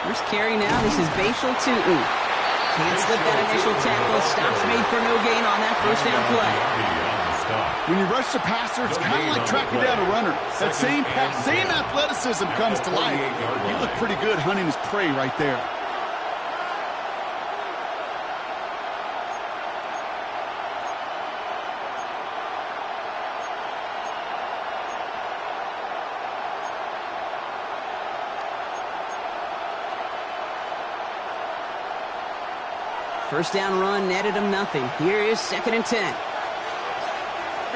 First carry now, this is Bashal Tootin. Can't slip that initial tackle. Stops made for no gain on that first down play. When you rush the passer, it's kind of like tracking down a runner. That same athleticism comes to life. He looked pretty good hunting his prey right there. First down run netted him nothing. Here is 2nd and 10. Here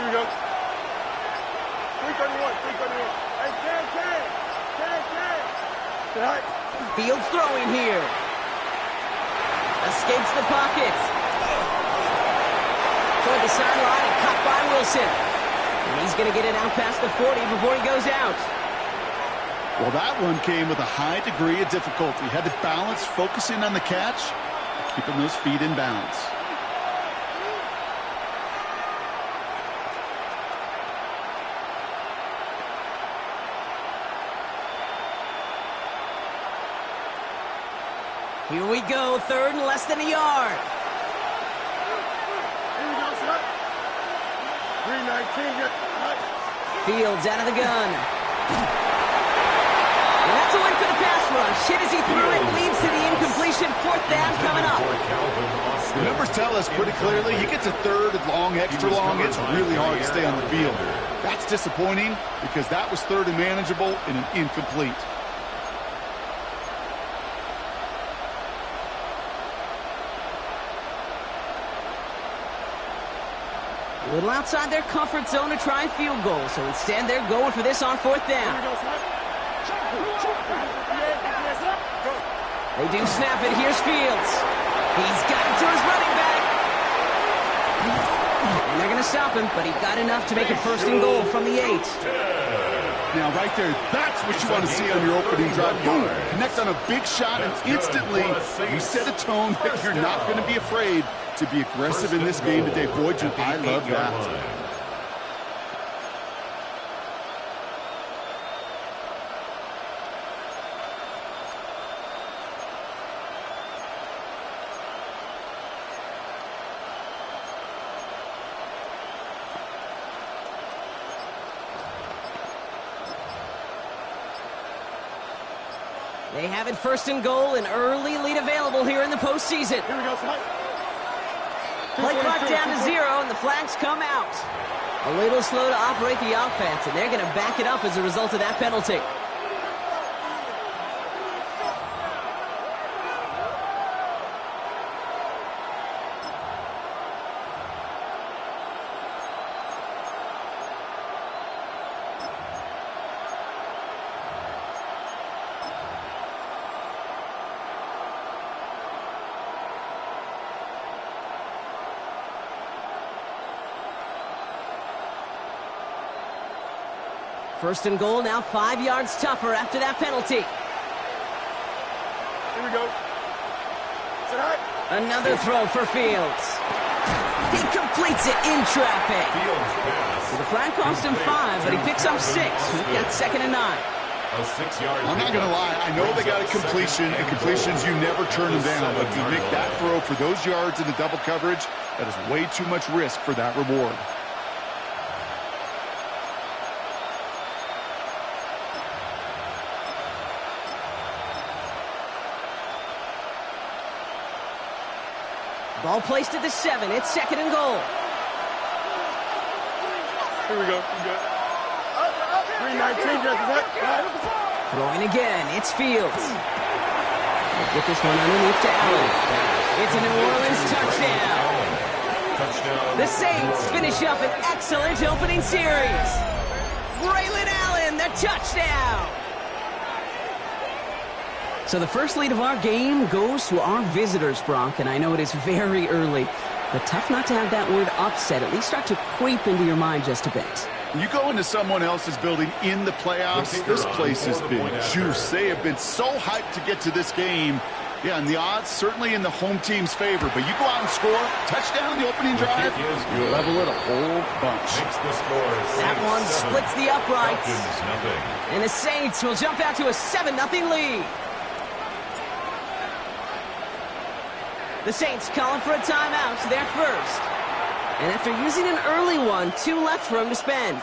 we go. 331, 331. Hey, 10. Fields throwing here. Escapes the pocket. Toward the sideline and caught by Wilson. And he's going to get it out past the 40 before he goes out. Well, that one came with a high degree of difficulty. Had to balance focusing on the catch, keeping those feet in bounds. Here we go, 3rd and less than a yard. Here we go, son. 319. Fields out of the gun. And that's a win for the pass rush. Hit as he threw it, leads to the incompletion. 4th down coming up. The numbers tell us pretty clearly, he gets a 3rd and long, extra long. It's really hard to stay on the field. That's disappointing because that was 3rd and manageable and an incomplete. A little outside their comfort zone to try and field goal. So instead, they're going for this on 4th down. They do snap it. Here's Fields. He's got it to his running back. And they're going to stop him, but he got enough to make it 1st and goal from the 8. Now, right there, that's what you want to see on your opening drive. Boom! Connect on a big shot, and instantly you set a tone that you're not going to be afraid to be aggressive in this game today. Boy, do I love that. They have it 1st and goal, an early lead available here in the postseason. Here we go, son. Play clock down to 0, and the flags come out. A little slow to operate the offense, and they're going to back it up as a result of that penalty. First and goal, now 5 yards tougher after that penalty. Here we go. Another throw for Fields. He completes it in traffic. So the flag cost him 5, but he picks up 6. He got 2nd and 9. I'm not going to lie. I know they got a completion, and completions, you never turn them down. But to make that throw for those yards in the double coverage, that is way too much risk for that reward. Ball placed at the 7. It's 2nd and goal. Here we go. 319. Throwing again. It's Fields. They'll get this one underneath to Allen. It's a New Orleans touchdown. The Saints finish up an excellent opening series. Braylon Allen, the touchdown. So the first lead of our game goes to our visitors, Bronk, and I know it is very early, but tough not to have that word upset at least start to creep into your mind just a bit. You go into someone else's building in the playoffs, this place has been juice. They have been so hyped to get to this game, Yeah, and the odds certainly in the home team's favor, but you go out and score, touchdown in the opening drive, you level it a whole bunch. That one splits the uprights. And the Saints will jump out to a 7-0 lead. The Saints calling for a timeout, their first. And after using an early one, 2 left for him to spend.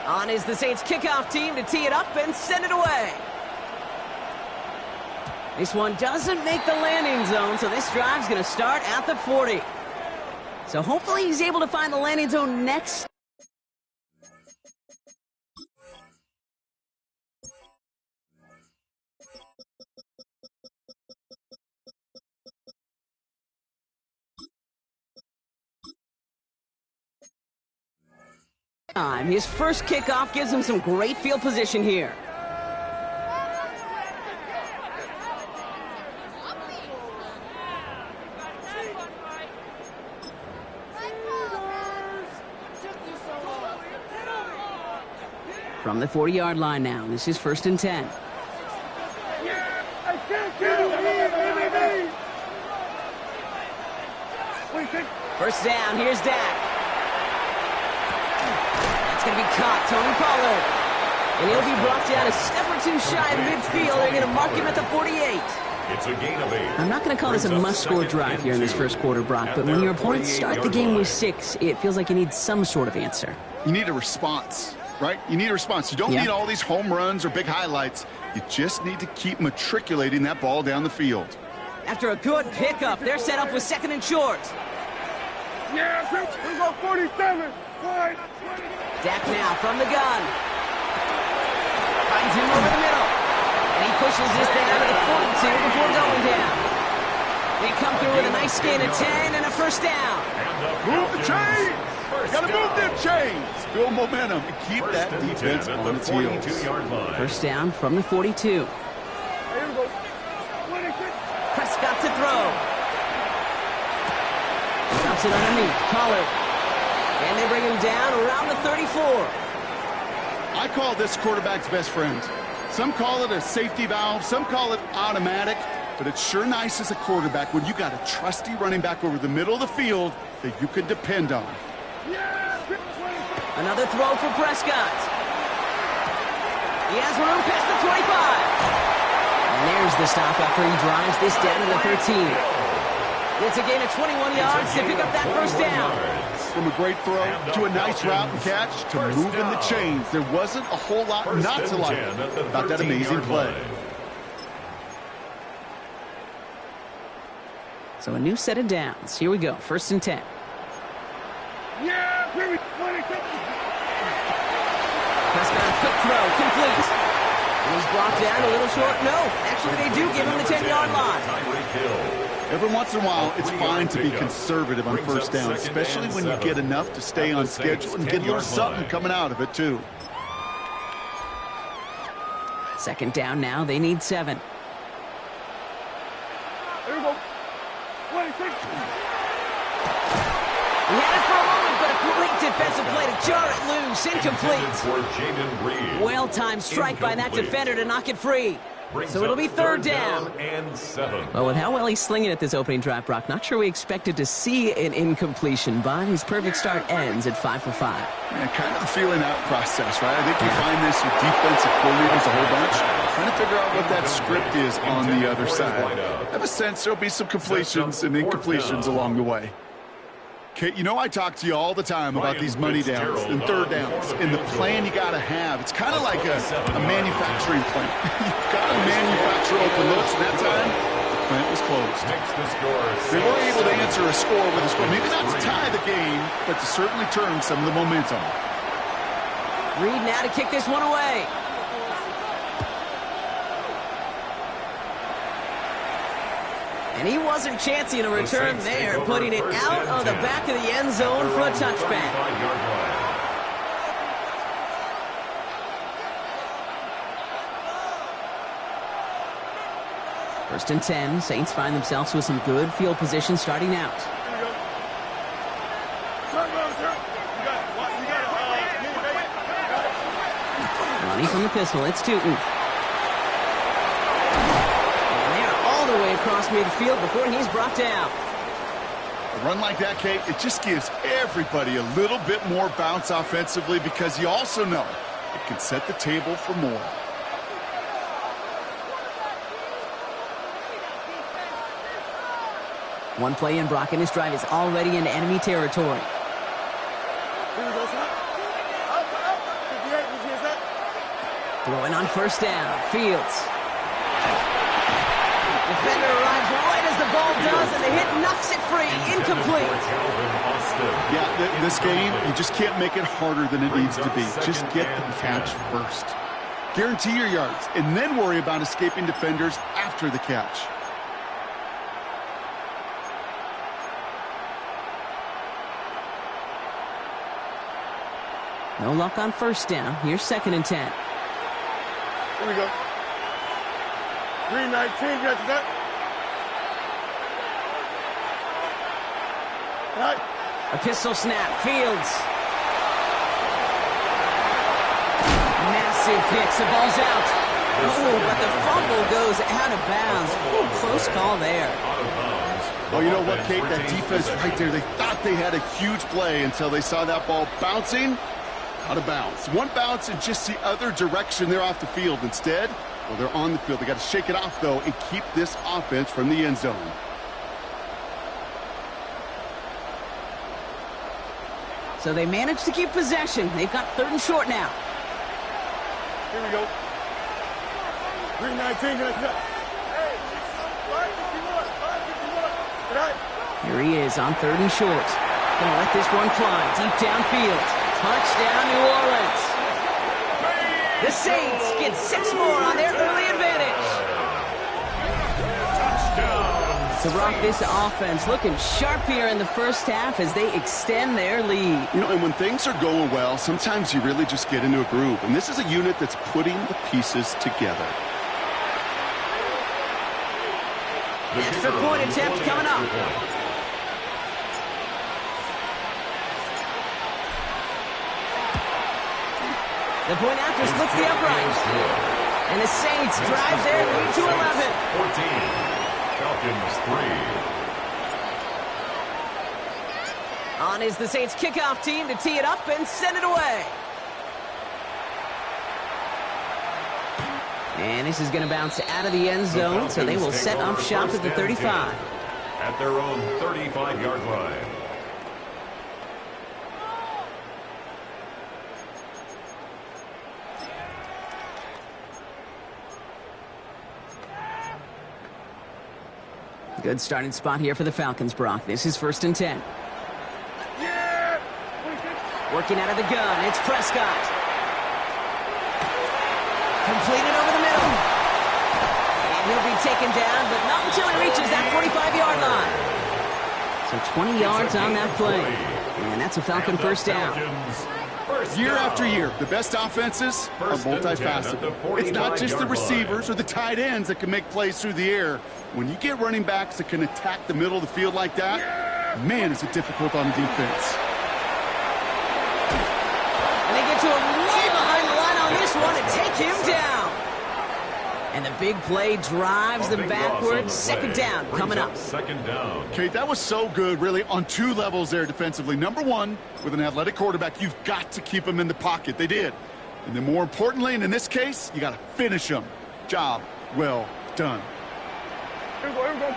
On is the Saints kickoff team to tee it up and send it away. This one doesn't make the landing zone, so this drive's going to start at the 40. So hopefully he's able to find the landing zone next. His first kickoff gives him some great field position here. From the 40-yard line now, this is 1st and 10. First down, here's Dak. Going to be caught, Tony Pollard. And he'll be brought down a step or 2 shy of midfield. They're going to mark him at the 48. It's a gain of 8. I'm not going to call this a must-score drive here in this first quarter, Brock, but when your opponents start the game with 6, it feels like you need some sort of answer. You need a response, right? You need a response. You don't need all these home runs or big highlights. You just need to keep matriculating that ball down the field. After a good pickup, they're set up with 2nd and short. Yeah, we go 47. Right. Dak now from the gun. Finds him over the middle. And he pushes this thing out of the 42 before going down. They come through with a nice gain of 10 and a first down. Move the chains! Gotta move them chains! Build momentum and keep that defense on its heels. First down from the 42. Prescott to throw. Drops it underneath. Pollard. And they bring him down around the 34. I call this quarterback's best friend. Some call it a safety valve, some call it automatic, but it's sure nice as a quarterback when you got a trusty running back over the middle of the field that you can depend on. Another throw for Prescott. He has room past the 25. And there's the stop after he drives this down to the 13. It's a gain of 21 yards to pick up that first down. From a great throw to a nice route and catch to moving the chains, there wasn't a whole lot not to like about that amazing play. So a new set of downs. Here we go. 1st and 10. Yeah, Prescott, a quick throw, complete. And he's brought down a little short. No, actually they do give him the 10-yard line. Every once in a while, it's fine to be conservative on first down, especially when you get enough to stay on schedule and get a little something coming out of it, too. 2nd down now. They need 7. Here we go. 26. He had it for a moment, but a great defensive play to jar it loose. Incomplete. Well-timed strike by that defender to knock it free. So it'll be 3rd down. And 7. Well, with how well he's slinging at this opening drive, Brock, not sure we expected to see an incompletion, but his perfect start ends at 5 for 5. Yeah, kind of a feeling out process, right? I think you find this with defensive coordinators a whole bunch, trying to figure out what that script is on the other side. I have a sense there'll be some completions and incompletions along the way. Okay, you know I talk to you all the time about these money downs and 3rd downs and the plan you got to have. It's kind of like a manufacturing plant. You've got to manufacture open looks, and that time, the plant was closed. They were able to answer a score with a score. Maybe not to tie the game, but to certainly turn some of the momentum. Reed now to kick this one away. And he wasn't chancing a return there, putting it out of the back of the end zone for a touchback. First and 10, Saints find themselves with some good field position starting out. Running from the pistol, it's Tootin. And they're all the way across midfield before he's brought down. A run like that, Kate, it just gives everybody a little bit more bounce offensively because you also know it can set the table for more. One play in, Brock, and his drive is already in enemy territory. Throwing on first down, Fields. Defender arrives right as the ball does, and the hit knocks it free, incomplete. Yeah, this game, you just can't make it harder than it needs to be. Just get the catch first. Guarantee your yards, and then worry about escaping defenders after the catch. No luck on first down. Here's second and 10. Here we go. 319, got that. Right. A pistol snap, Fields. Massive hits, the ball's out. Oh, but the fumble goes out of bounds. Ooh, close call there. Oh, you know what, Kate? That defense right there, they thought they had a huge play until they saw that ball bouncing out of bounds. One bounce in just the other direction. They're off the field. Instead, well, they're on the field. They got to shake it off, though, and keep this offense from the end zone. So they managed to keep possession. They've got third and short now. Here we go. 319, got that. Here he is on third and short. Gonna let this one fly deep downfield. Touchdown, New Orleans. The Saints get 6 more on their early advantage. So, Brock, this offense looking sharp here in the first half as they extend their lead. You know, and when things are going well, sometimes you really just get into a groove. And this is a unit that's putting the pieces together. Extra point attempt coming up. The point after splits the upright. And the Saints drive their lead to 11. 14. Falcons 3. On is the Saints kickoff team to tee it up and send it away. And this is going to bounce out of the end zone, so they will set up shop at the 35. At their own 35-yard line. Good starting spot here for the Falcons, Brock. This is first and 10. Yeah! Working out of the gun, it's Prescott. Completed over the middle. And he'll be taken down, but not until he reaches that 45-yard line. So 20 yards on that play. And that's a Falcon first down. Year after year, the best offenses are multifaceted. It's not just the receivers or the tight ends that can make plays through the air. When you get running backs that can attack the middle of the field like that, man, is it difficult on the defense. And they get to him way behind the line on this one and take him down. And the big play drives them backwards. Second down coming up. Second down. Kate, that was so good, really, on 2 levels there defensively. Number one, with an athletic quarterback, you've got to keep him in the pocket. They did. And then more importantly, and in this case, you got to finish him. Job well done. Here we go, here we go.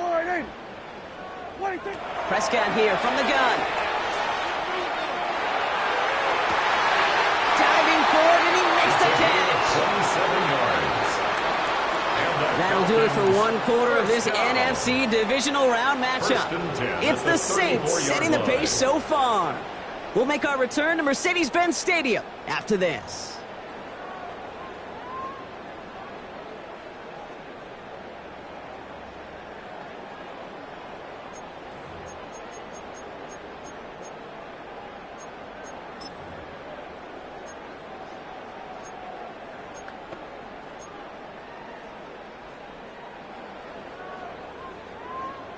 180. 180. Prescott here from the gun. Diving forward, and he makes the catch. 27 yards. That'll do it for one quarter of this NFC Divisional Round matchup. It's the Saints setting the pace so far. We'll make our return to Mercedes-Benz Stadium after this.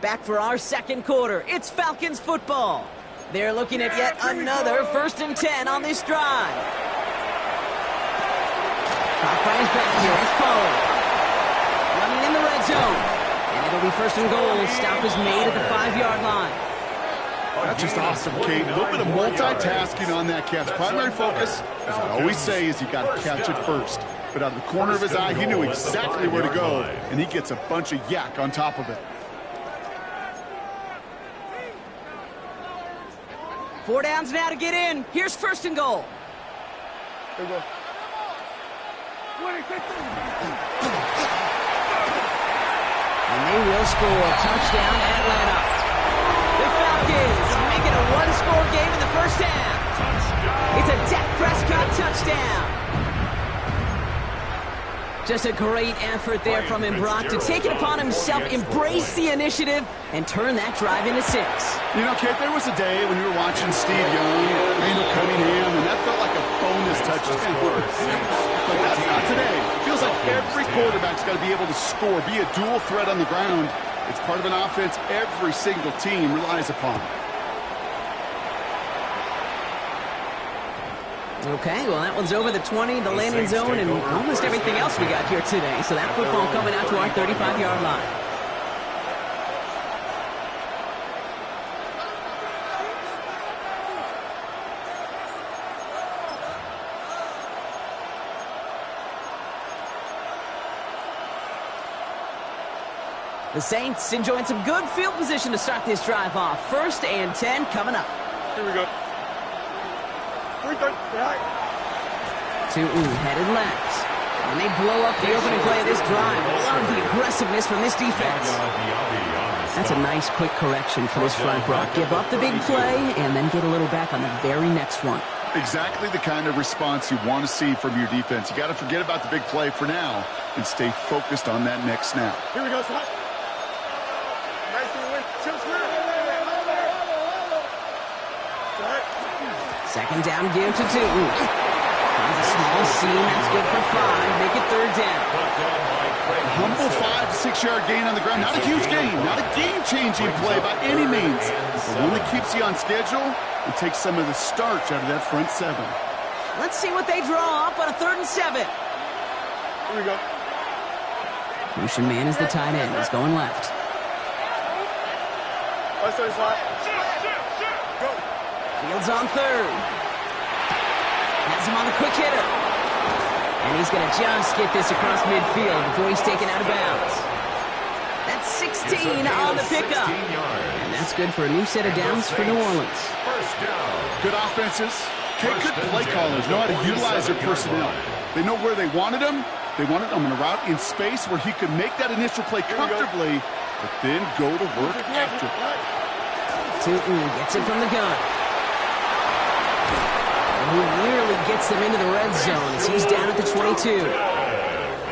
Back for our second quarter. It's Falcons football. They're looking at yet another 1st and 10 on this drive. Caught by his back here. It's Pollard. Running in the red zone. And it'll be 1st and goal. Stop is made at the 5-yard line. That's just awesome, Kate. A little bit of multitasking on that catch. Primary focus, as I always say, is you got to catch it first. But out of the corner of his eye, he knew exactly where to go, and he gets a bunch of yak on top of it. 4 downs now to get in. Here's 1st and goal. Here we go. And they will score. Touchdown, Atlanta. The Falcons make it a 1-score game in the 1st half. It's a Dak Prescott touchdown. Just a great effort there from him, Brock, to take it upon himself, embrace the initiative, and turn that drive into 6. You know, Kate, there was a day when you were watching Steve Young, Randall Cunningham, and that felt like a bonus touchdown. But that's not today. It feels like every quarterback's got to be able to score, be a dual threat on the ground. It's part of an offense every single team relies upon. Okay, well, that one's over the 20, the landing zone, and almost everything else we got here today. So that football coming out to our 35-yard line. The Saints enjoying some good field position to start this drive off. 1st and 10 coming up. Here we go. Tutu headed left. And they blow up the opening play of this drive. Love the aggressiveness from this defense. That's a nice quick correction for this front, Brock. Give up the big play and then get a little back on the very next one. Exactly the kind of response you want to see from your defense. You got to forget about the big play for now and stay focused on that next snap. Here we go, son. Second down, give to Tutu. Finds a small seam, that's good for 5. Make it 3rd down. A humble 5 to 6 yard gain on the ground. Not a huge gain, not a game-changing play by any means, but one that keeps you on schedule and takes some of the starch out of that front 7. Let's see what they draw up on a 3rd and 7. Here we go. Motion man is the tight end. He's going left. Let's go. Fields on 3rd. Has him on the quick hitter. And he's going to just get this across midfield before he's taken out of bounds. That's 16 on the pickup. And that's good for a new set of downs for New Orleans. Good offenses. Good play callers know how to utilize their personnel. They know where they wanted him. They wanted him on a route in space where he could make that initial play comfortably, but then go to work after. Tutu gets it from the gun. He nearly gets them into the red zone as he's down at the 22.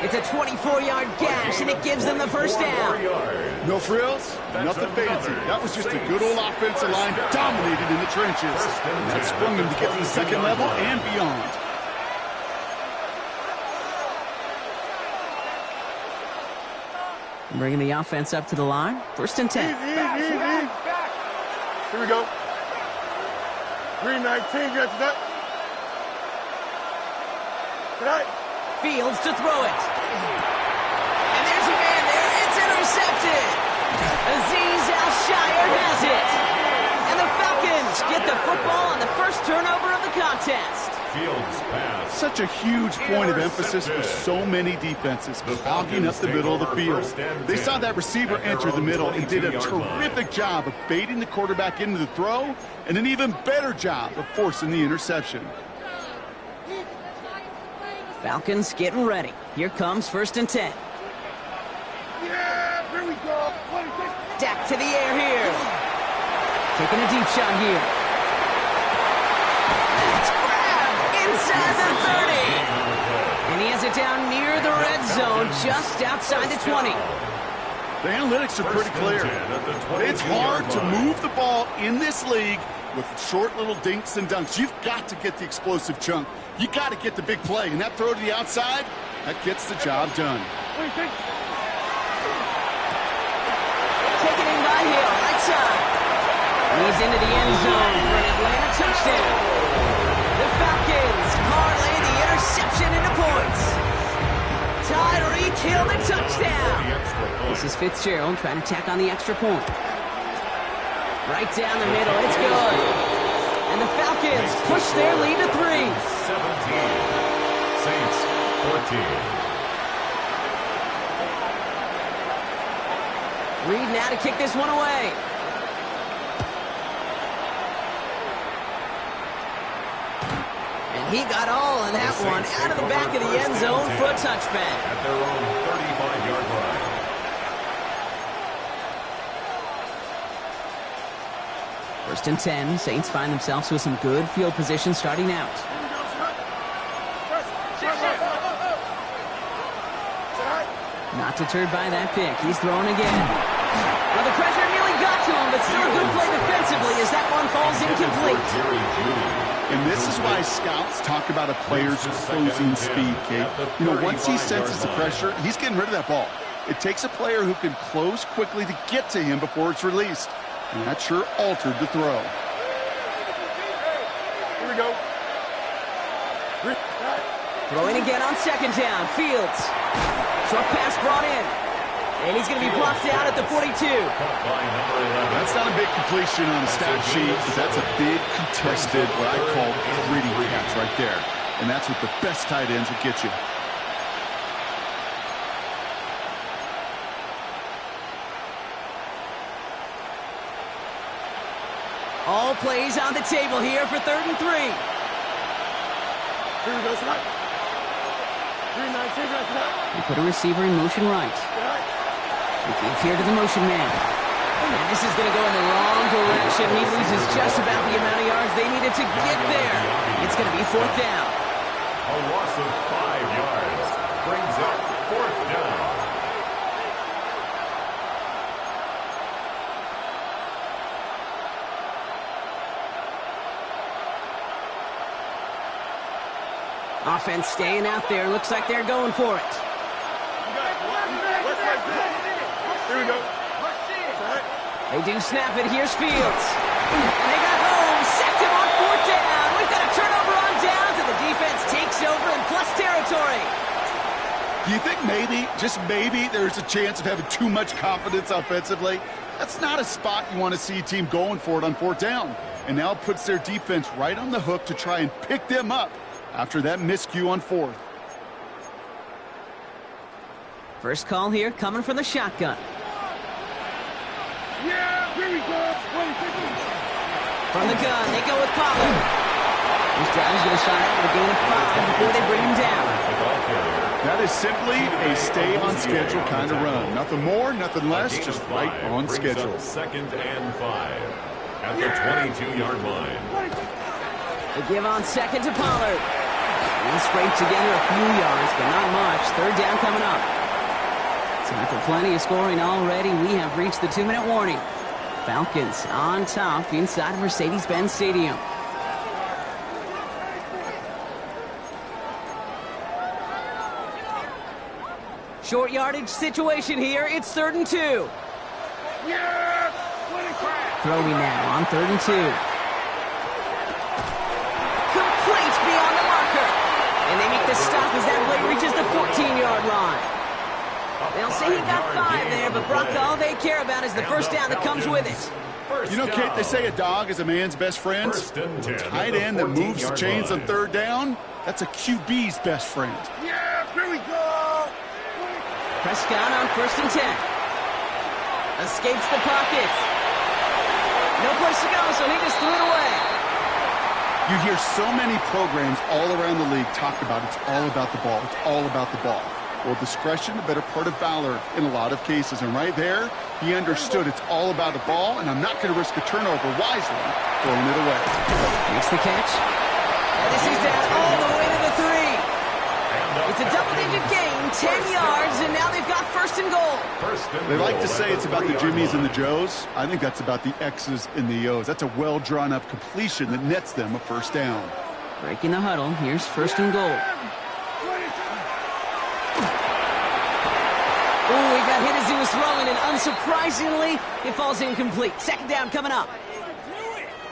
It's a 24-yard gash, and it gives them the 1st down. No frills, nothing fancy. That was just a good old offensive line dominated in the trenches. And that sprung them to get to the 2nd level and beyond. Bringing the offense up to the line. 1st and 10. Easy. Here we go. 319, get to that. Fields to throw it. And there's a man there. It's intercepted. Azeez Al-Shire has it. And the Falcons get the football on the 1st turnover of the contest. Fields pass. Such a huge point of emphasis for so many defenses, clogging up the middle of the field. They saw that receiver enter the middle and did a terrific job of baiting the quarterback into the throw, and an even better job of forcing the interception. Falcons getting ready. Here comes 1st and 10. Yeah, here we go. Dak to the air here. Taking a deep shot here. It's grabbed inside the 30. And he has it down near the red zone, just outside the 20. The analytics are pretty clear. It's hard to move the ball in this league with short little dinks and dunks. You've got to get the explosive chunk. You got to get the big play. And that throw to the outside, that gets the job done. Taken in by high heel, right side. He's into the end zone for an Atlanta touchdown. The Falcons parlay the interception into points. Tyreek Hill the touchdown. This is Fitzgerald trying to tack on the extra point. Right down the middle, it's good. And the Falcons push their lead to 3. 17. Saints 14. Reed now to kick this one away. And he got all of that one out of the back of the end zone for a touchback. At their own 35-yard line. First and 10. Saints find themselves with some good field position starting out. Not deterred by that pick. He's throwing again. Well, the pressure nearly got to him, but still a good play defensively as that one falls incomplete. And this is why scouts talk about a player's closing speed, Kate. You know, once he senses the pressure, he's getting rid of that ball. It takes a player who can close quickly to get to him before it's released. And that sure altered the throw. Here we go. Throwing again on second down. Fields. Short pass brought in. And he's going to be blocked out at the 42. That's not a big completion on the stat sheet, but that's a big contested, what I call gritty catch right there. And that's what the best tight ends will get you. All plays on the table here for 3rd and 3. Here we go, tonight. 3-9, They put a receiver in motion right. He keeps here to the motion man. And this is going to go in the wrong direction. He loses just about the amount of yards they needed to get there. It's going to be 4th down. A loss of 5 yards brings up 4th down. Offense staying out there. Looks like they're going for it. Here we go. They do snap it. Here's Fields. And they got home. Sacked him on 4th down. We've got a turnover on downs, and the defense takes over in plus territory. Do you think maybe, just maybe, there's a chance of having too much confidence offensively? That's not a spot you want to see a team going for it on 4th down. And now it puts their defense right on the hook to try and pick them up after that miscue on 4th. First call here coming from the shotgun. Yeah, here we go. From the gun, they go with Pollard. This drive is going to start out with a gain of 5 before they bring him down. That is simply a stay-on-schedule kind of run. Nothing more, nothing less, just right on schedule. 2nd and 5 at the 22-yard line. They give on 2nd to Pollard. He scraped together a few yards, but not much. 3rd down coming up. So after plenty of scoring already, we have reached the 2-minute warning. Falcons on top inside of Mercedes-Benz Stadium. Short yardage situation here. It's 3rd and 2. Throwing now on 3rd and 2. Complete beyond the marker. And they make the stop as that play reaches the 14-yard line. They'll say he got 5 there, but Brock, all they care about is the first down that comes with it. You know, Kate, they say a dog is a man's best friend. A tight end that moves the chains on 3rd down, that's a QB's best friend. Yeah, here we go. Prescott on 1st and 10. Escapes the pocket. No place to go, so he just threw it away. You hear so many programs all around the league talk about it's all about the ball. It's all about the ball. Well, discretion, a better part of valor in a lot of cases. And right there, he understood it's all about the ball, and I'm not going to risk a turnover wisely, throwing it away. Makes the catch. And this is down all the way to the 3. It's a double-digit gain, 10 yards, and now they've got 1st and goal. They like to say it's about the Jimmies and the Joes. I think that's about the X's and the O's. That's a well-drawn-up completion that nets them a 1st down. Breaking the huddle. Here's 1st and goal. Ooh, he got hit as he was throwing, and unsurprisingly, it falls incomplete. Second down coming up.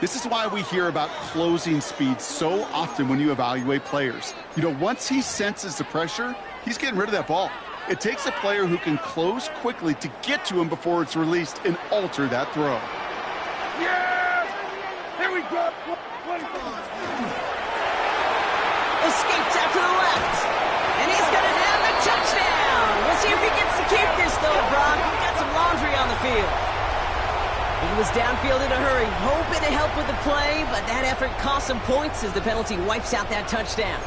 This is why we hear about closing speed so often when you evaluate players. You know, once he senses the pressure, he's getting rid of that ball. It takes a player who can close quickly to get to him before it's released and alter that throw. Yeah! Here we go! Escapes out to the left. And he's going to have a touchdown. We'll see if he gets to keep this, though, Brock. He's got some laundry on the field. He was downfield in a hurry, hoping to help with the play, but that effort cost some points as the penalty wipes out that touchdown.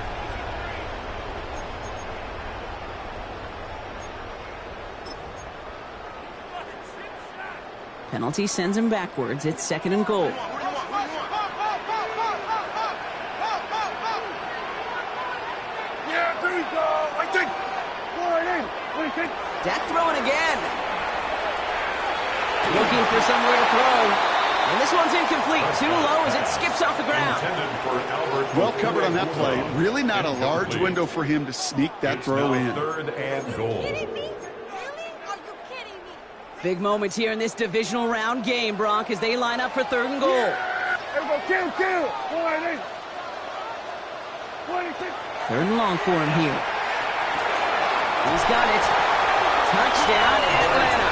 Penalty sends him backwards. It's second and goal. Yeah, there we go! I think! Dak throwing again. Looking for somewhere to throw. And this one's incomplete. Too low as it skips off the ground. Well covered on that play. Really not a large window for him to sneak that throw in. Third and goal. Big moment here in this divisional round game, Brock, as they line up for third and goal. There we go, kill! 26! Third and long for him here. He's got it. Touchdown, Atlanta.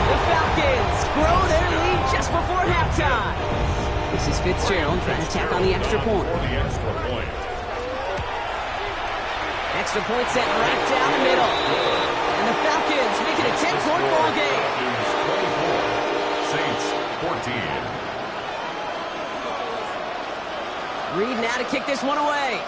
The Falcons grow their lead just before halftime. This is Fitzgerald trying to tack on the extra point. Extra point set right down the middle. And the Falcons make it a 10-point ball game. Saints 14. Reed now to kick this one away.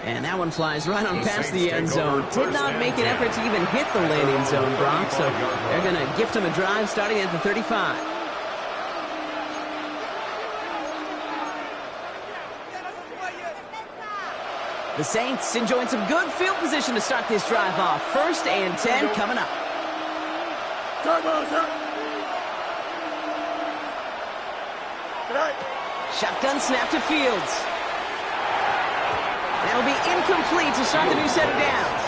And that one flies right on past the end zone. Did not make an effort to even hit the landing zone, Brock, so they're going to gift him a drive starting at the 35. The Saints enjoying some good field position to start this drive off. First and 10 coming up. Shotgun snap to Fields. That'll be incomplete to start the new set of downs.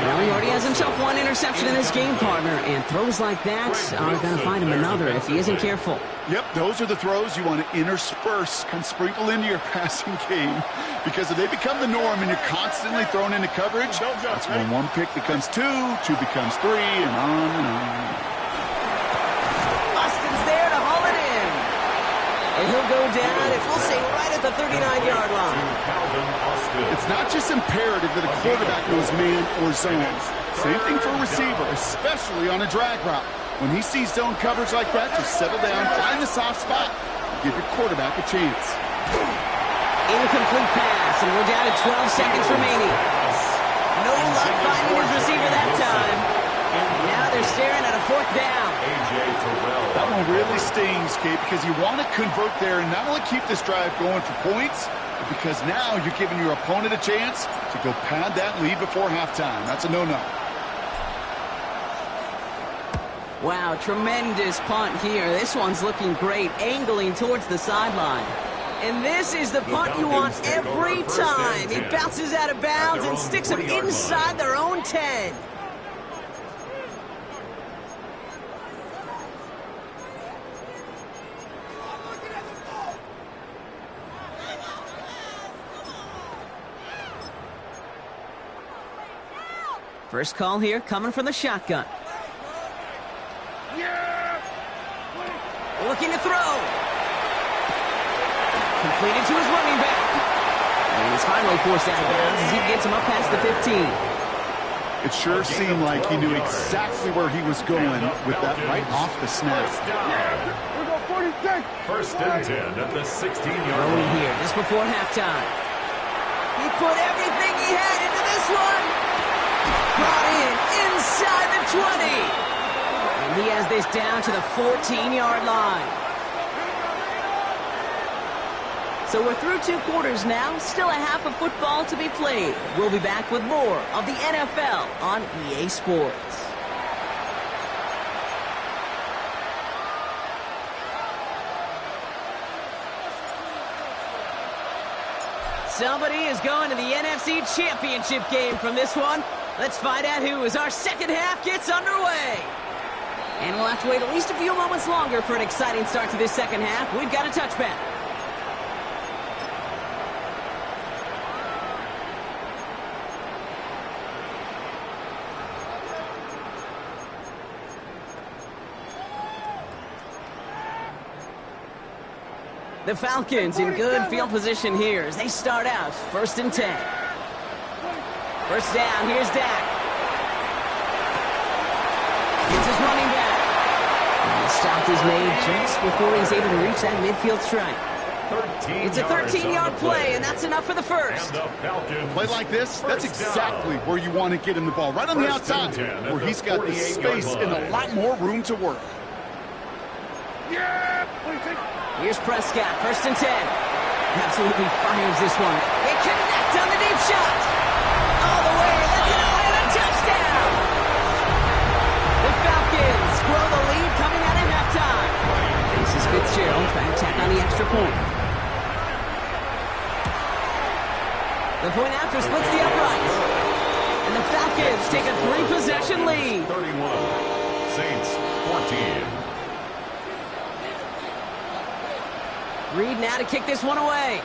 Well, he already has himself one interception in his game, partner, and throws like that are going to find him another if he isn't careful. Yep, those are the throws you want to intersperse, kind of sprinkle into your passing game, because if they become the norm and you're constantly thrown into coverage, that's when one pick becomes two becomes three, and on and on. Austin's there to haul it in. And he'll go down, and we'll say right at the 39-yard line. It's not just imperative that a quarterback knows man or zone. Same thing for a receiver, especially on a drag route. When he sees zone coverage like that, just settle down, find the soft spot, give your quarterback a chance. Incomplete pass, and we're down to 12 seconds remaining. No luck finding his receiver that time. Now they're staring at a fourth down. That one really stings, Kate, because you want to convert there and not only keep this drive going for points, but because now you're giving your opponent a chance to go pad that lead before halftime. That's a no-no. Wow, tremendous punt here. This one's looking great, angling towards the sideline. And this is the punt you want every time. He bounces out of bounds and sticks him inside their own 10. First call here coming from the shotgun. Looking to throw. Completed to his running back. And he's finally forced out of bounds as he gets him up past the 15. It sure seemed like he knew exactly where he was going with that right off the snap. First and 10 at the 16-yard line. Throwing here just before halftime. He put everything he had into this one. Brought in inside the 20. And he has this down to the 14-yard line. So we're through 2 quarters now. Still a half of football to be played. We'll be back with more of the NFL on EA Sports. Somebody is going to the NFC Championship game from this one. Let's find out who as our second half gets underway. And we'll have to wait at least a few moments longer for an exciting start to this second half. We've got a touchback. The Falcons in good field position here as they start out 1st and 10. First down, here's Dak. It's his running back. And the stop is made just before he's able to reach that midfield strike. It's a 13-yard play, and that's enough for the first. Play like this, that's exactly where you want to get him the ball. Right on the outside, where he's got the space and a lot more room to work. Yeah! Here's Prescott, 1st and 10. Absolutely fires this one. They connect on the deep shot. All the way, lets it away, and a touchdown. The Falcons grow the lead coming out of halftime. This is Fitzgerald trying to tack on the extra point. The point after splits the uprights. And the Falcons take a 3-possession lead. 31, Saints 14. Reed now to kick this one away.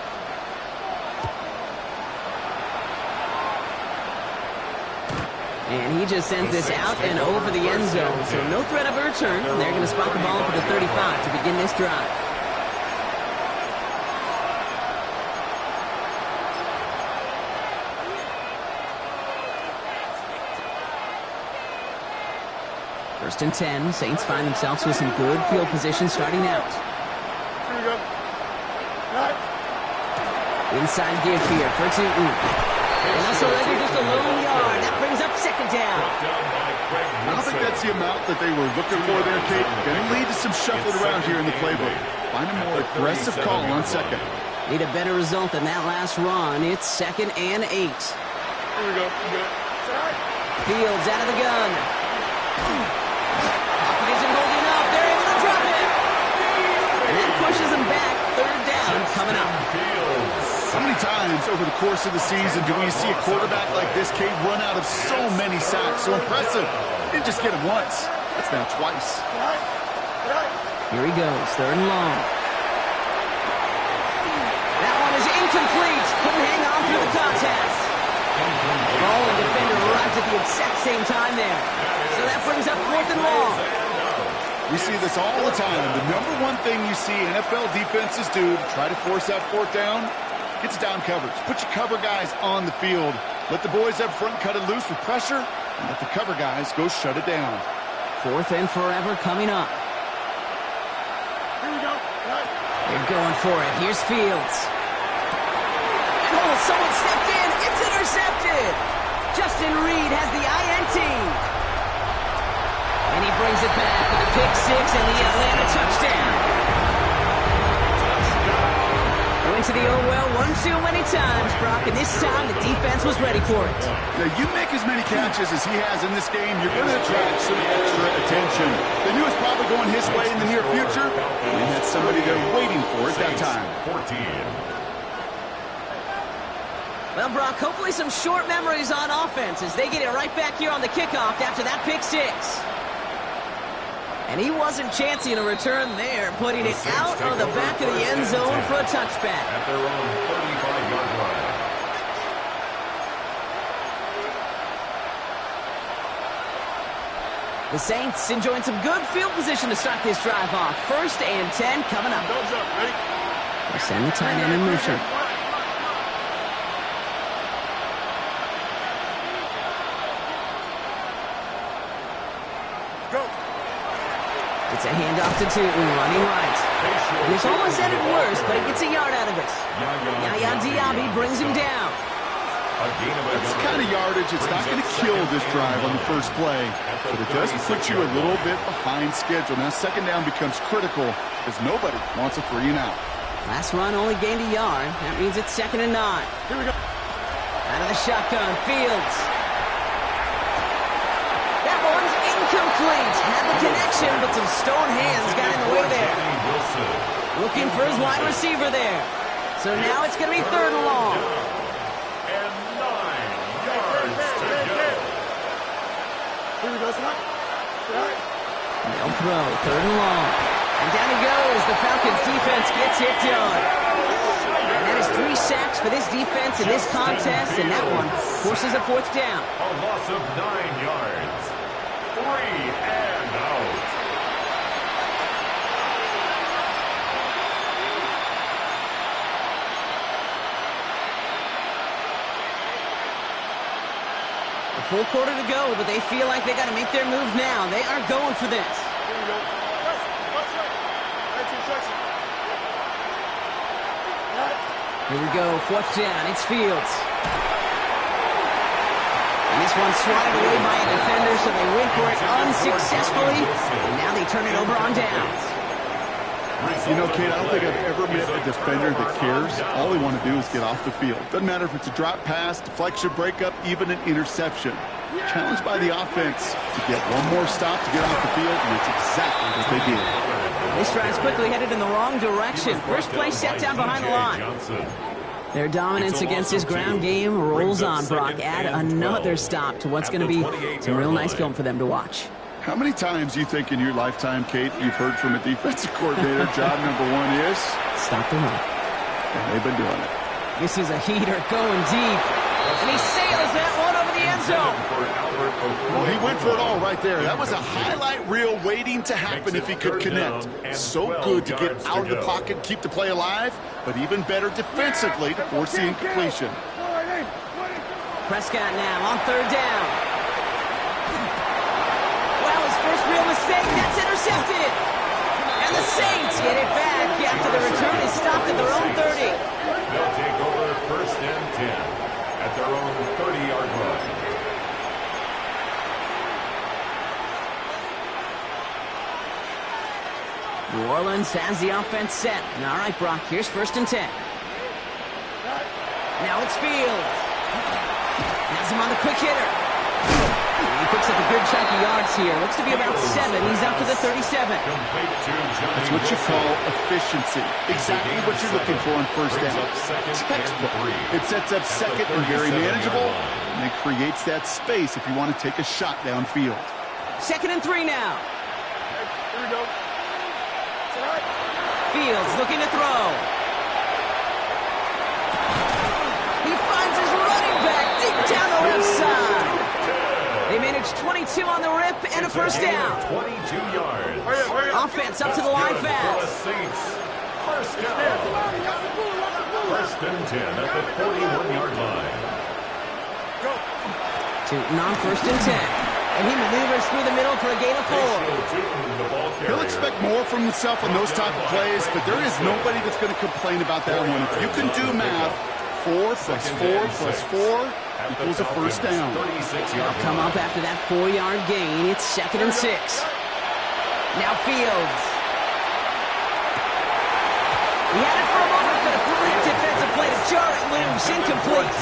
And he just sends this out and over the end zone. So no threat of a return. And they're going to spot the ball for the 35 to begin this drive. First and 10. Saints find themselves with some good field position starting out. Here we go. Inside give here for Tootin. And that's already just a lone yard. That brings up second down. I don't think that's the amount that they were looking for there, Kate. Going to lead to some shuffling around here in the playbook. Find a more aggressive call on second. Need a better result than that last run. It's 2nd and 8. Here we go. Fields out of the gun. Pocket isn't holding up. They're able to drop it. And that pushes them back. 3rd down coming up. How many times over the course of the season do we see a quarterback like this, Kate, run out of so many sacks? So impressive. Didn't just get him once. That's now twice. Here he goes. 3rd and long. That one is incomplete. Couldn't hang on through the contest. Ball and defender arrived at the exact same time there. So that brings up 4th and long. We see this all the time. The number one thing you see NFL defenses do to try to force that 4th down, gets down coverage. Put your cover guys on the field. Let the boys up front cut it loose with pressure, and let the cover guys go shut it down. 4th and forever coming up. Here we go. They're going for it. Here's Fields. And someone stepped in. It's intercepted. Justin Reed has the INT. And he brings it back with a pick 6 and the Atlanta touchdown. Went to the old well one too many times, Brock, and this time the defense was ready for it. Now, you make as many catches as he has in this game, you're going to attract some extra attention. They knew it was probably going his way in the near future, and they had somebody there waiting for it that time. 14. Well, Brock, hopefully some short memories on offense as they get it right back here on the kickoff after that pick 6. And he wasn't chancing a return there, putting it out of the back of the end zone for a touchback. At their own 35-yard line. The Saints enjoying some good field position to start this drive off. 1st and 10 coming up. Thumbs up, ready? They send the tight end in motion. Go. It's a handoff to Tootin, running right. And it's almost ended worse, but he gets a yard out of it. Yaya Diaby brings him down. That's the kind of yardage, it's not going to kill this drive on the first play, but it does put you a little bit behind schedule. Now, 2nd down becomes critical as nobody wants a 3 and out. Last run only gained a yard. That means it's 2nd and 9. Here we go. Out of the shotgun, Fields. That one's incomplete. Had the connection, but some stone hands got in the way there. Looking for his wide receiver there. So now it's going to be 3rd and long. And 9 yards to go. Here we go, Scott. They'll throw, 3rd and long. And down he goes. The Falcons defense gets it done. And that is 3 sacks for this defense in this contest, and that one forces a 4th down. A loss of 9 yards. 3 and out. A full quarter to go, but they feel like they got to make their move now. They are going for this. Here we go. That's your section. Here we go, 4th down. It's Fields. And this one's swatted away by a defender, so they went for it unsuccessfully. And now they turn it over on downs. You know, Kate, I don't think I've ever met a defender that cares. All they want to do is get off the field. Doesn't matter if it's a drop pass, deflection, breakup, even an interception. Challenged by the offense to get one more stop to get off the field, and it's exactly what they did. This drive's quickly headed in the wrong direction. First play set down behind the line. Their dominance against this ground game rolls on, Brock. Add another stop to what's going to be some real nice film for them to watch. How many times do you think in your lifetime, Kate, you've heard from a defensive coordinator, job number 1 is? Stop the run. And they've been doing it. This is a heater going deep. And he sails that one over the end zone. Well, he went for it all right there. That was a highlight reel waiting to happen if he could connect. So good to get out of the pocket, keep the play alive, but even better defensively to force the incompletion. Prescott now on 3rd down. Well, his first real mistake, that's intercepted. And the Saints get it back after the return is stopped at their own 30. They'll take over 1st and 10 at their own 30-yard line. New Orleans has the offense set. All right, Brock, here's 1st and 10. Now it's Fields. Has him on the quick hitter. He picks up a good chunk of yards here. Looks to be about 7. He's up to the 37. That's what you call efficiency. Exactly what you're looking for on 1st down. Textbook. It sets up 2nd and very manageable, and it creates that space if you want to take a shot downfield. 2nd and 3 now. Here we go. Fields looking to throw. He finds his running back deep down the left side. They managed 22 on the rip and a 1st down. 22 yards. Offense up to the line fast. First down. 1st and 10 at the 41-yard line. Tootin on 1st and 10. And he maneuvers through the middle for a gain of 4. He'll expect more from himself on those type of plays, but there is nobody that's going to complain about that one. If you can do math, 4 plus 4 plus 4 equals a 1st down. They'll come up after that 4-yard gain. It's 2nd and 6. Now Fields. He had it for a moment, but a great defensive play to jar it loose. Incomplete.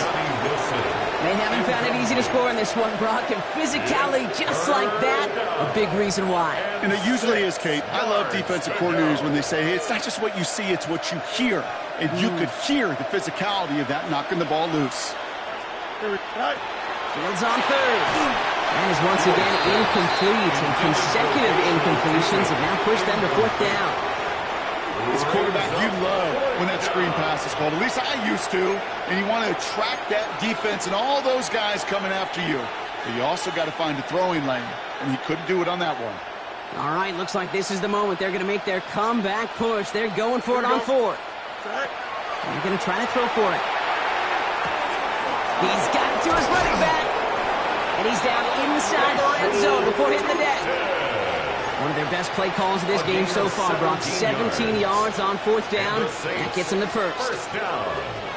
They haven't found it easy to score in this one, Brock, and physicality just like that, a big reason why. And it usually is, Kate. I love defensive coordinators when they say, hey, it's not just what you see, it's what you hear. And you could hear the physicality of that knocking the ball loose. Fields on 3rd. That is once again incomplete, and consecutive incompletions have now pushed them to 4th down. As a quarterback, you love when that screen pass is called. At least I used to. And you want to attract that defense and all those guys coming after you. But you also got to find a throwing lane. And he couldn't do it on that one. All right, looks like this is the moment they're going to make their comeback push. They're going for it on 4th. They're going to try to throw for it. He's got it to his running back. And he's down inside the red zone before hitting the net. One of their best play calls of this game so far, Brock. 17 yards on 4th down. That gets them the 1st.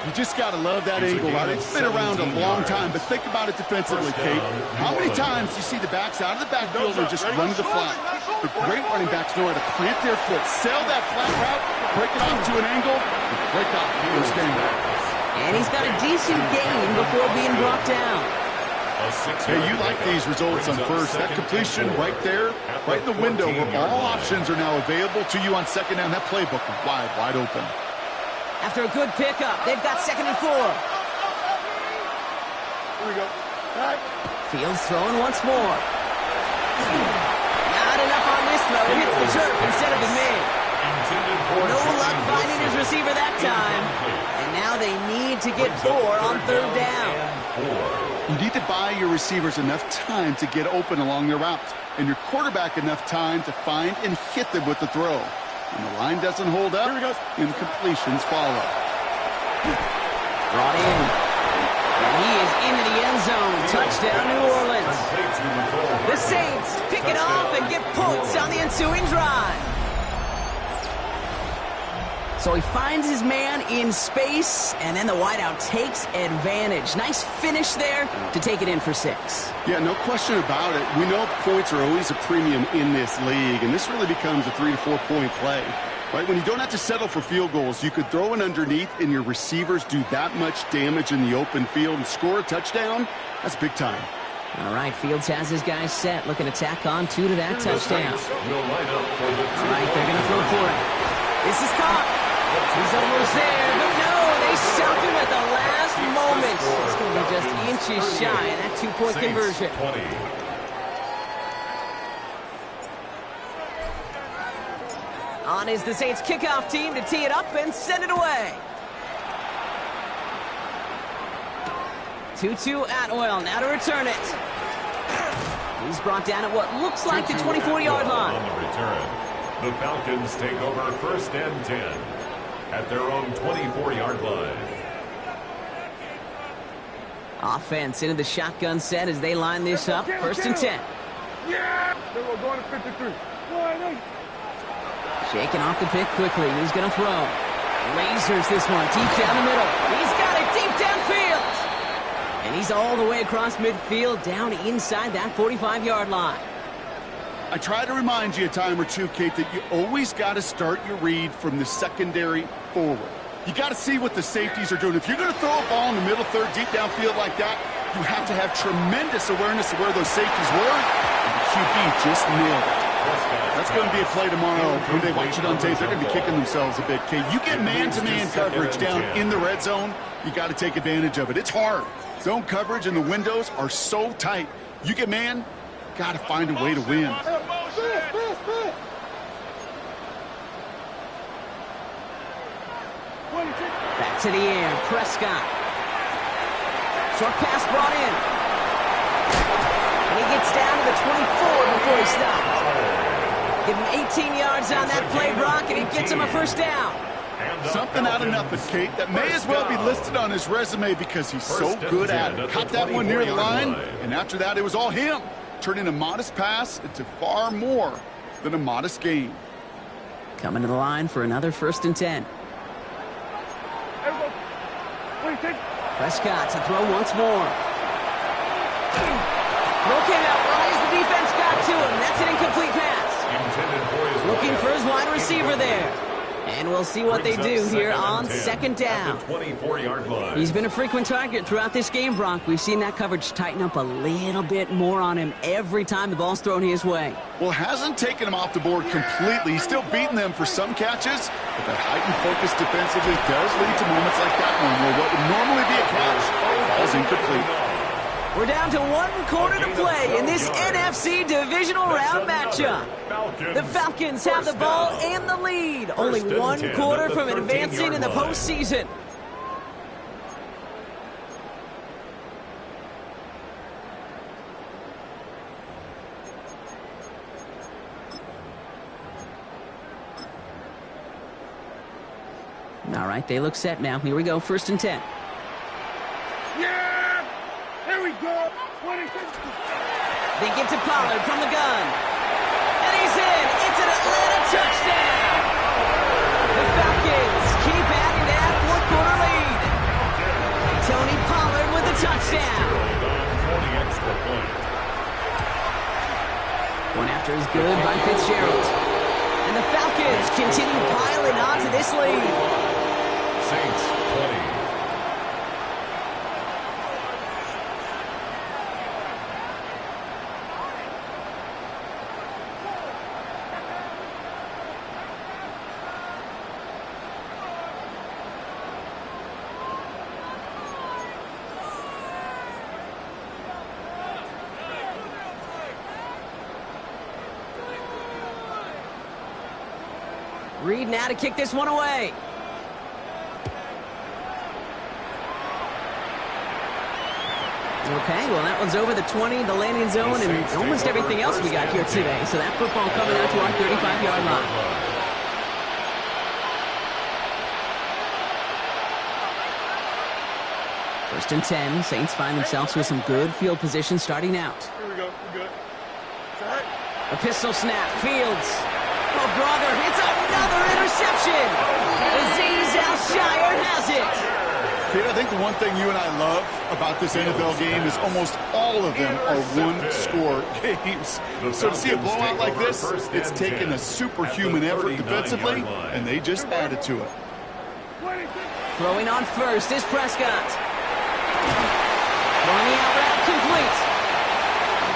You just got to love that angle. It's been around a long time, but think about it defensively, Kate. How many times do you see the backs out of the backfield and just run to the flat? The great running backs know how to plant their foot, sail that flat route, break it off to an angle, and break off the 1st down. And he's got a decent gain before being brought down. Hey, you like these results on 1st. That completion right there, right in the window where all options are now available to you on 2nd down. That playbook is wide open. After a good pickup, they've got 2nd and 4. Here we go. Back. Fields throwing once more. Not enough on this throw. Hits the turf instead of the mid. No luck finding his receiver that time. And now they need to get 4 on 3rd down. You need to buy your receivers enough time to get open along their route, and your quarterback enough time to find and hit them with the throw. When the line doesn't hold up, incompletions follow. Brought in. And he is into the end zone. Touchdown, New Orleans. The Saints pick it off and get points on the ensuing drive. So he finds his man in space, and then the wideout takes advantage. Nice finish there to take it in for 6. Yeah, no question about it. We know points are always a premium in this league, and this really becomes a 3 to 4 point play. Right, when you don't have to settle for field goals, you could throw it underneath and your receivers do that much damage in the open field and score a touchdown. That's big time. All right, Fields has his guys set, looking to tack on 2 to that touchdown. All right, they're going to throw for it. This is caught. He's almost there, but no, they stopped him at the last moment. He's going to be just inches shy of that 2-point conversion. On is the Saints kickoff team to tee it up and send it away. 2-2 Atwell, now to return it. He's brought down at what looks like the 24-yard line. On the return, the Falcons take over 1st and 10 at their own 24-yard line. Offense into the shotgun set as they line this up. 1st and 10. Yeah! They were going to 53. Shaking off the pick quickly. Who's going to throw? Lasers this one deep down the middle. He's got it deep downfield. And he's all the way across midfield down inside that 45-yard line. I try to remind you a time or two, Kate, that you always got to start your read from the secondary forward. You got to see what the safeties are doing. If you're going to throw a ball in the middle third, deep downfield like that, you have to have tremendous awareness of where those safeties were. And the QB just nailed it. That's going to be a play tomorrow. When they watch it on tape, they're going to be kicking themselves a bit, Kate. You get man-to-man coverage down in the red zone, you got to take advantage of it. It's hard. Zone coverage and the windows are so tight. You get man, got to find a way to win. Back to the air, Prescott. Short pass brought in. And he gets down to the 24 before he stops. Give him 18 yards on that play, Brock, and he gets him a 1st down. Something out of nothing, Kate, that may as well be listed on his resume because he's so good at it. Caught that one near the line, and after that, it was all him. Turning a modest pass into far more than a modest gain. Coming to the line for another 1st and 10. Prescott to throw once more. Throw came out right as the defense got to him. That's an incomplete pass. Looking for his wide receiver there. And we'll see what they do here on 2nd down. He's been a frequent target throughout this game, Brock. We've seen that coverage tighten up a little bit more on him every time the ball's thrown his way. Well, hasn't taken him off the board completely. He's still beating them for some catches, but that heightened focus defensively does lead to moments like that one where what would normally be a catch falls incomplete. We're down to 1 quarter to play in this NFC Divisional Round matchup. The Falcons have the ball and the lead. Only 1 quarter from advancing in the postseason. All right, they look set now. Here we go, 1st and 10. Yeah! Here we go! 26. They get to Pollard from the gun. And he's in. It's an Atlanta touchdown. The Falcons keep adding to that 4th quarter lead. Tony Pollard with the touchdown. One after is good by Fitzgerald. And the Falcons continue piling on to this lead. Saints 20. Reed now to kick this one away. Okay, well, that one's over the 20, the landing zone, and almost everything else we got here today. So that football coming out to our 35-yard line. First and 10, Saints find themselves with some good field position starting out. Here we go. We're good. A pistol snap, Fields. Oh, brother, it's another interception. Azeez Al-Shire has it. Kate, I think the one thing you and I love about this NFL game is almost all of them are one-score games. So to see a blowout like this, it's taken a superhuman effort defensively, and they just added to it. Throwing on first is Prescott. Throwing the out route complete.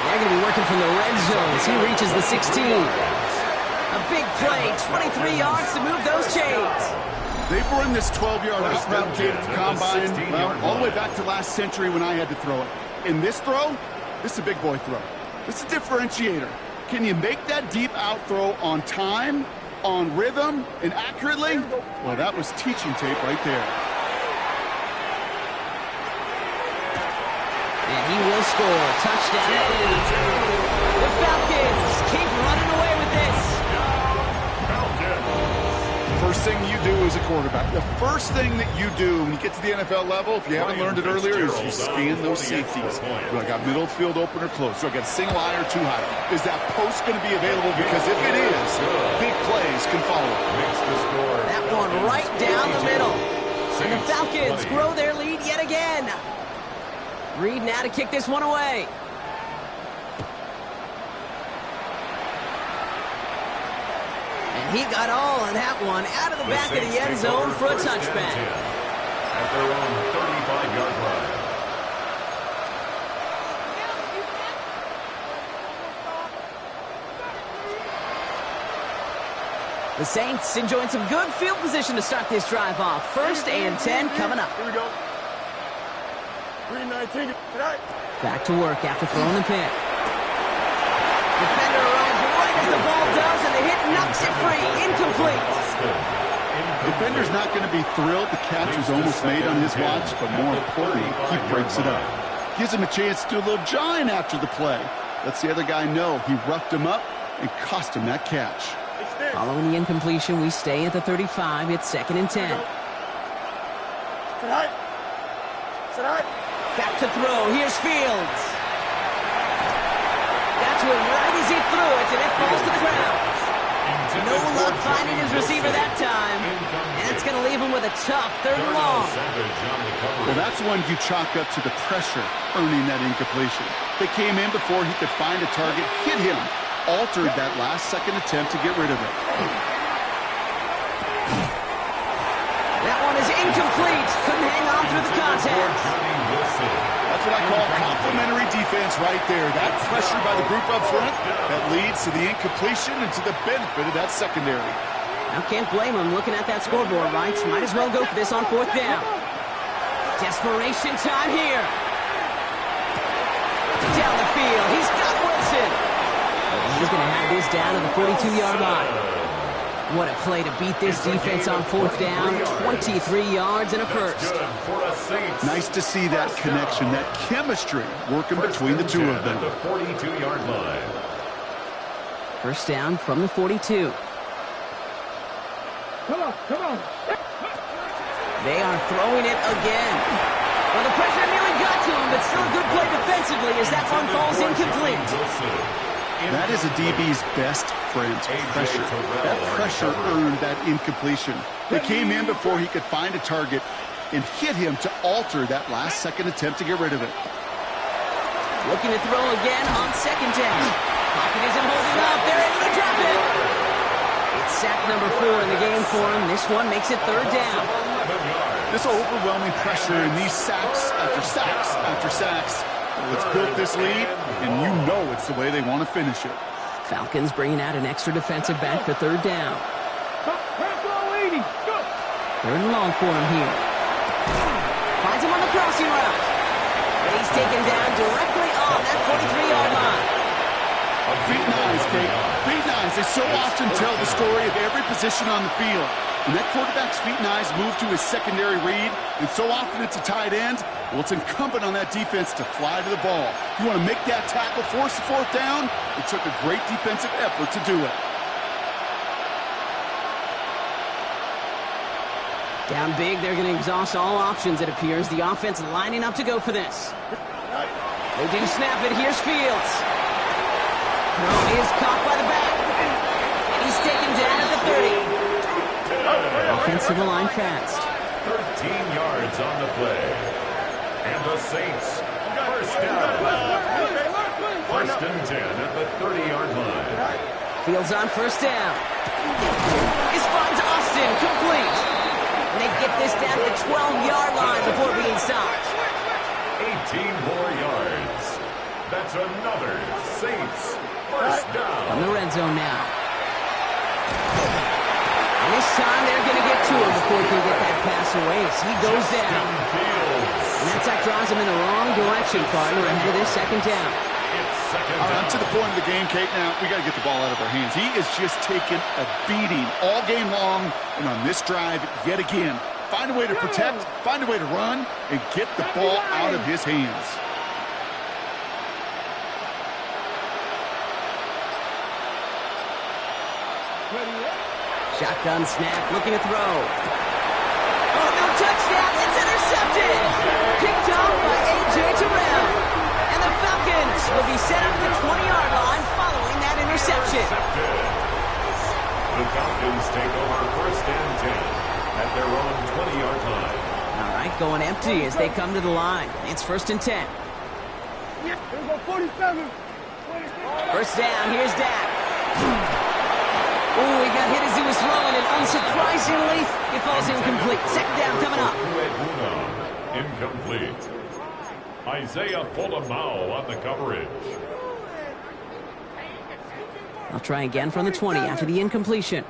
They're going to be working from the red zone as he reaches the 16. A big play, 23 yards to move those chains. They've run this 12-yard out route game combine, well, all the way back to last century when I had to throw it. In this throw, this is a big boy throw. This is a differentiator. Can you make that deep out throw on time, on rhythm, and accurately? Well, that was teaching tape right there. And he will score. Touchdown. The Falcons keep running away with this. First thing you do as a quarterback, the first thing that you do when you get to the NFL level, if you haven't learned it earlier, is you scan those safeties. Do I got middle field open or close? Do I got a single high or two high? Is that post going to be available? Because if it is, big plays can follow. That one right down the middle. And the Falcons grow their lead yet again. Reed now to kick this one away. And he got all of that one out of the back of the end zone for a touchback. At their own 35-yard line. The Saints enjoying some good field position to start this drive off. First and 10 coming up. Here we go. 3-19 tonight. Back to work after throwing the pick. Defender arrives right as the ball does, and the hit knocks it free. Incomplete. Defender's not going to be thrilled the catch was almost made on his watch, but more importantly, he breaks it up. Gives him a chance to do a little jawing after the play. Lets the other guy know he roughed him up and cost him that catch. Following the incompletion, we stay at the 35. It's second and 10. Tonight. Back to throw. Here's Fields. That's one right as he threw it, and it falls to the ground. No luck finding his receiver that time. And it's going to leave him with a tough third and long. Well, that's one you chalk up to the pressure earning that incompletion. They came in before he could find a target, hit him, altered that last-second attempt to get rid of it. That one is incomplete. Couldn't hang on through the contact. That's what I call complimentary defense right there. That pressure by the group up front that leads to the incompletion and to the benefit of that secondary. I can't blame him looking at that scoreboard, right? Might as well go for this on fourth down. Desperation time here. Down the field. He's got Wilson. He's going to have this down to the 42-yard line. What a play to beat this defense on fourth down. 23 yards and a first. Nice to see that connection, that chemistry working between the two of them. The 42-yard line. First down from the 42. Come on. They are throwing it again. Well, the pressure nearly got to him, but still a good play defensively as that one falls incomplete. That is a DB's best friend, pressure. That pressure earned that incompletion. They came in before he could find a target and hit him to alter that last-second attempt to get rid of it. Looking to throw again on second down. Pocket isn't holding up. They're able to drop it. It's sack number 4 in the game for him. This one makes it third down. This overwhelming pressure and these sacks after sacks after sacks. Well, it's built this lead, and you know it's the way they want to finish it. Falcons bringing out an extra defensive back for third down. Third and long for him here. Finds him on the crossing route. And he's taken down directly on that 43-yard line. Feet and eyes, Kate. Feet and eyes. does. They so often tell the story of every position on the field. When that quarterback's feet and eyes move to his secondary read, and so often it's a tight end, well, it's incumbent on that defense to fly to the ball. You want to make that tackle, force the fourth down. It took a great defensive effort to do it. Down big, they're going to exhaust all options, it appears. The offense lining up to go for this. They do snap it. Here's Fields. Throw is caught by the back. And he's taken down at the 30. Offensive line fast. 13 yards on the play. And the Saints, first down. First and 10 at the 30-yard line. Fields on first down. This finds Austin, complete. And they get this down to the 12-yard line before being stopped. 18 more yards. That's another Saints first down. On the red zone now. And this time they're going to get to him before he can get that pass away as he goes down. And that sack draws him in the wrong direction, partner, ahead of this second down. It's second All down. right, to the point of the game, Kate. Now, we got to get the ball out of our hands. He is just taking a beating all game long, and on this drive, yet again, find a way to protect, find a way to run, and get the ball out of his hands. Shotgun snap, looking to throw. Oh, no touchdown. It's intercepted. Picked off by A.J. Terrell. And the Falcons will be set up at the 20-yard line following that interception. The Falcons take over first and 10 at their own 20-yard line. All right, going empty as they come to the line. It's first and 10. First down, here's Dak. Oh, he got hit as he was throwing, and unsurprisingly, it falls incomplete. Second down coming up. Incomplete. Isaiah Polamau on the coverage. I'll try again from the 20 after the incompletion.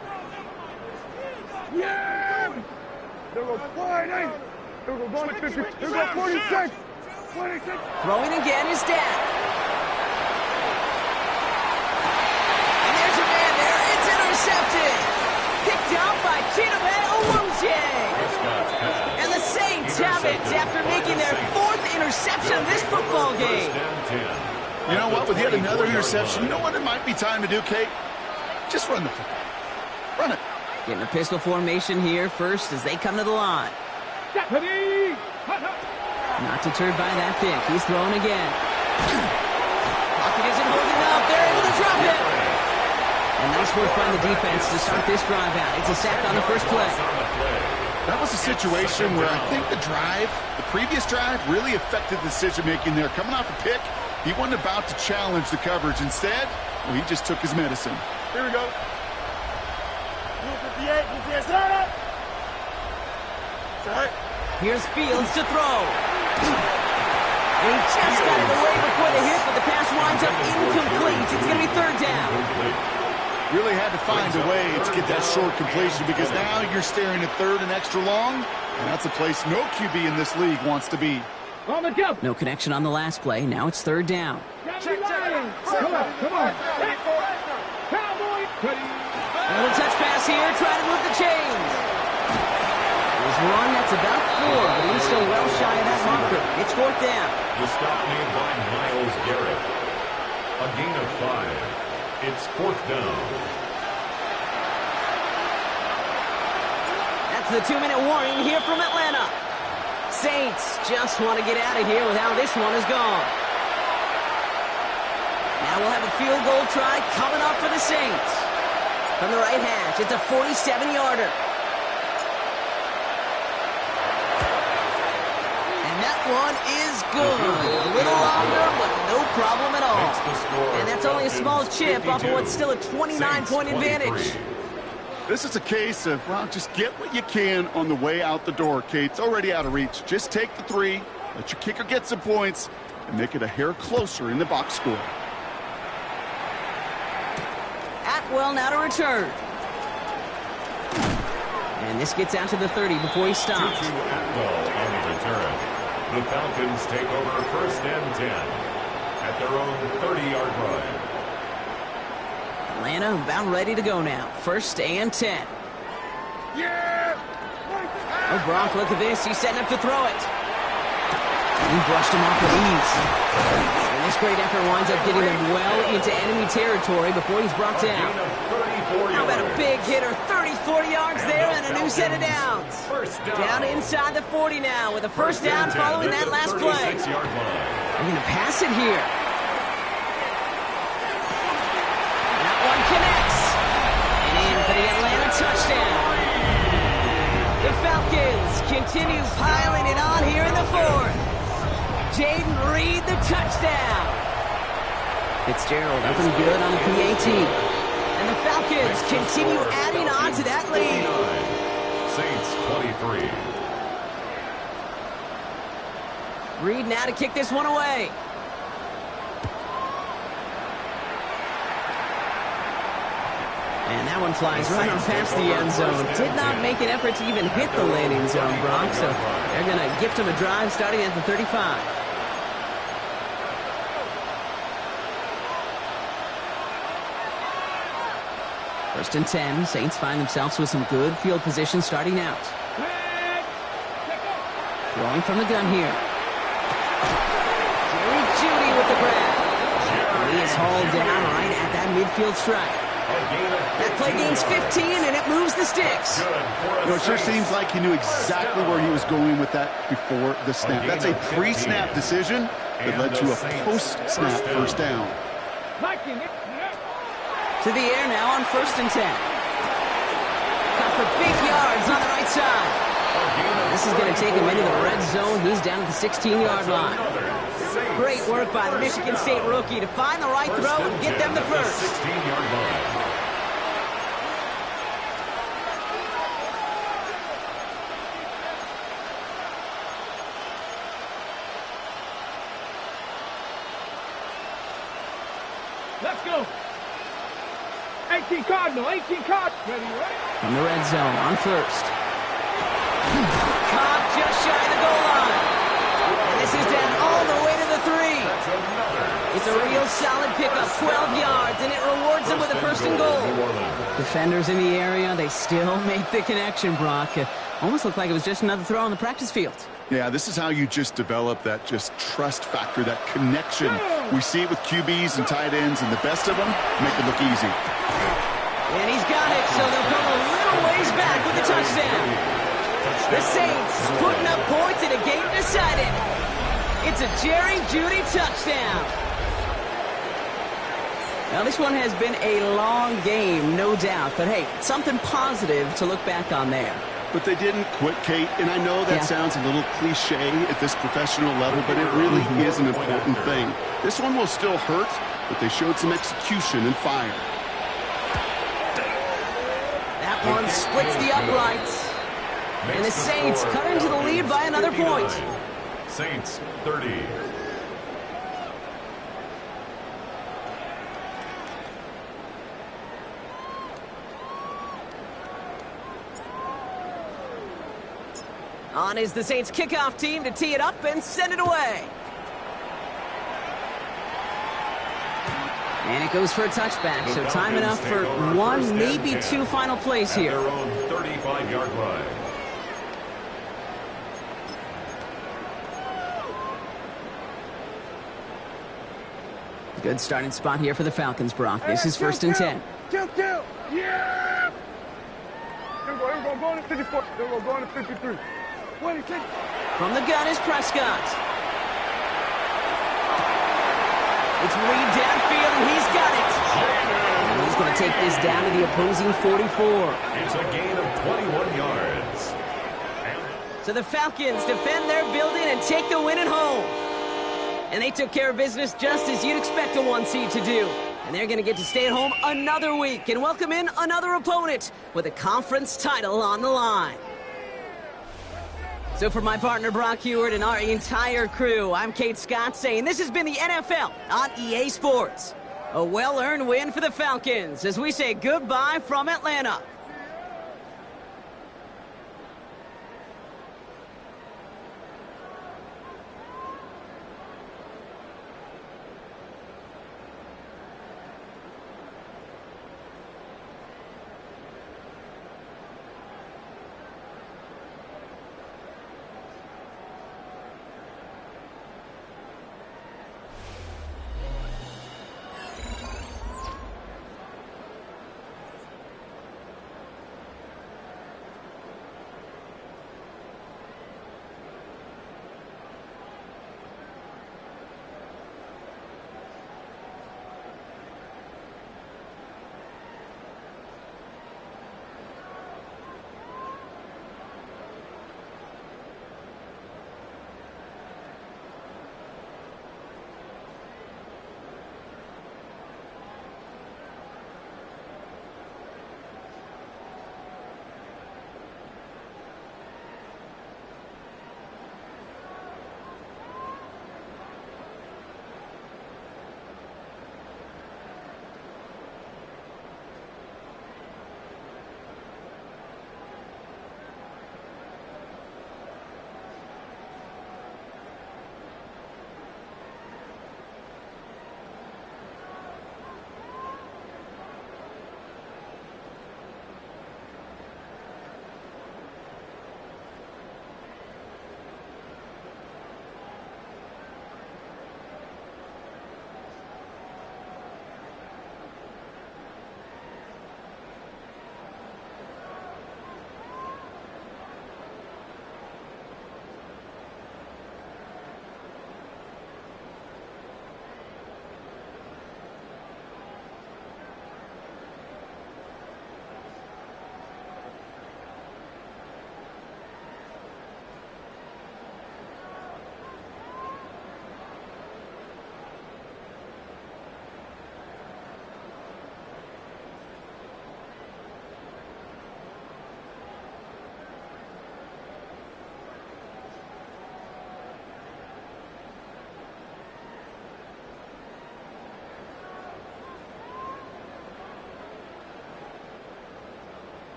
Throwing again is Dak. And there's a man there. It's intercepted. Picked out by Chidobe Owuzie. And the Saints have it after making their fourth interception of this football game. You know what? With yet another interception, you know what it might be time to do, Kate? Just run the football. Run it. Getting a pistol formation here first as they come to the line. Not deterred by that pick. He's throwing again. Pocket isn't holding up. They're able to drop it. And nice work by the defense to start this drive out. It's a sack on the first play. That was a situation where I think the previous drive, really affected the decision-making there. Coming off a pick, he wasn't about to challenge the coverage. Instead, well, he just took his medicine. Here we go. 58, Here's Fields to throw. And he just got it away before the hit, but the pass winds up incomplete. It's going to be third down. Really had to find a way to get that short completion because now you're staring at third and extra long, and that's a place no QB in this league wants to be. No connection on the last play. Now it's third down. Come on. A little touch pass here, trying to move the chains. There's one that's about 4, but he's still well shy of that marker. It's fourth down. The stop made by Myles Garrett. A gain of 5. It's fourth down. That's the 2-minute warning here from Atlanta. Saints just want to get out of here with how this one is gone. Now we'll have a field goal try coming up for the Saints. From the right hash, it's a 47-yarder. And that one is good. A little longer, but no problem at all. And that's only a small chip off of what's still a 29-point advantage. This is a case of, well, just get what you can on the way out the door, Kate. It's already out of reach. Just take the 3, let your kicker get some points, and make it a hair closer in the box score. Atwell now to return. And this gets out to the 30 before he stops. Atwell on the return. The Falcons take over first and 10 at their own 30-yard line. Atlanta about ready to go now. 1st and 10. Oh, Brock, look at this. He's setting up to throw it. He brushed him off with ease. And this great effort winds up getting them well into enemy territory before he's brought down. How about a big hitter? 34 yards there and a new set of downs. Down inside the 40 now with a 1st down following that last play. They're going to pass it here. That one connects. And in for the Atlanta touchdown. The Falcons continue piling it on here in the 4th. Jaden Reed, the touchdown. Fitzgerald up and good on the PAT. And the Falcons continue adding on to that lead. Saints 23. Reed now to kick this one away. And that one flies right on past the end zone. Did not make an effort to even hit the landing zone, Brock. So they're going to gift him a drive starting at the 35. 1st and 10. Saints find themselves with some good field position starting out. Throwing from the gun here. Jerry Jeudy with the grab. And he is hauled down right at that midfield strike. That play gains 15, and it moves the sticks. It sure seems like he knew exactly where he was going with that before the snap. That's a pre-snap decision that led to a post-snap 1st down. To the air now on 1st and 10. Cut for big yards on the right side. This is going to take him into the red zone. He's down at the 16-yard line. Great work by the Michigan State rookie to find the right throw and get them the 1st. 16-yard line. Let's go. 18 Cardinal, 18 Cardinal. Ready, right? From the red zone on 1st. Caught just shy of the goal line. And this is down all the way to the 3. It's a real solid pickup, 12 yards, and it rewards them with a 1st and goal. Defenders in the area, they still make the connection, Brock. It almost looked like it was just another throw on the practice field. Yeah, this is how you just develop that just trust factor, that connection. We see it with QBs and tight ends, and the best of them make it look easy. And he's got it, so they'll come a little ways back with the touchdown. The Saints putting up points in a game decided. It's a Jerry Jeudy touchdown. Now, this one has been a long game, no doubt. But, hey, something positive to look back on there. But they didn't quit, Kate, and I know that sounds a little cliche at this professional level, but it really is an important thing. This one will still hurt, but they showed some execution and fire. That one splits the uprights. And the Saints cut into the lead by another point. Saints 30. On is the Saints kickoff team to tee it up and send it away. And it goes for a touchback, so time enough for one, maybe 2 final plays here. Their own 35-yard line. Good starting spot here for the Falcons, Brock. This is 1st and 10. Kill. Yeah! Here we go. Going to 54. Here we go. Going to 53. 26. From the gun is Prescott. It's Reed downfield, and he's got it. And he's going to take this down to the opposing 44. It's a gain of 21 yards. So the Falcons defend their building and take the win at home. And they took care of business just as you'd expect a 1 seed to do. And they're going to get to stay at home another week and welcome in another opponent with a conference title on the line. So for my partner Brock Heward and our entire crew, I'm Kate Scott saying this has been the NFL on EA Sports. A well-earned win for the Falcons as we say goodbye from Atlanta.